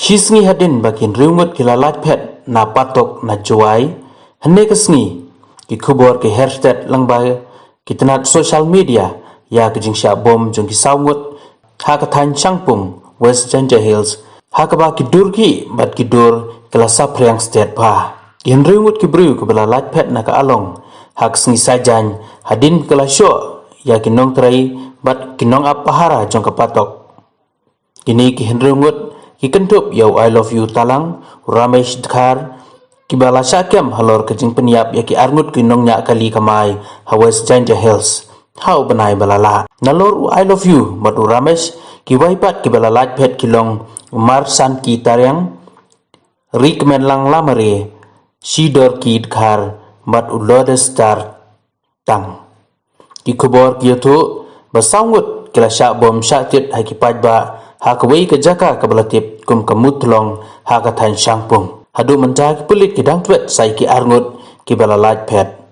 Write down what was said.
Shisngi hadin bakin riungut kilalat pet na patok na juai hene kesngi ki kubor ki hashtag langbai kitanat social media ya ke jingsha bom jong ki saungut ha ka than changpung West Ginger Hills ha ka ba ki durki bat ki dur kelasa priang state pa yen riungut ki bru ko bela lat pet na ka along ha kesngi sajan hadin kelasyo ya ki nong trai bat ki nong apahara jong ka patok kini ki henriungut ki kentup yau I love you talang Ramesh Dhar ki bala syakem halor kejing peniap ya ki arngut ki nongnya kali kamai West Ginger Hills hau benai balala nalor I love you matu Ramesh ki waipat ki bala lat pet kilong Umar san ki taryang rikmen lang lamare sidor ki Dhar mat ulodes tar tang ki kubor ki yotu basangut kila syak bom syaktit hai ki pajba ha kawai ke jaka ke belatip kum kemut long ha ka tan syangpung hadu menjak pelit ki dang twet sai ki arngut ki bala lat pet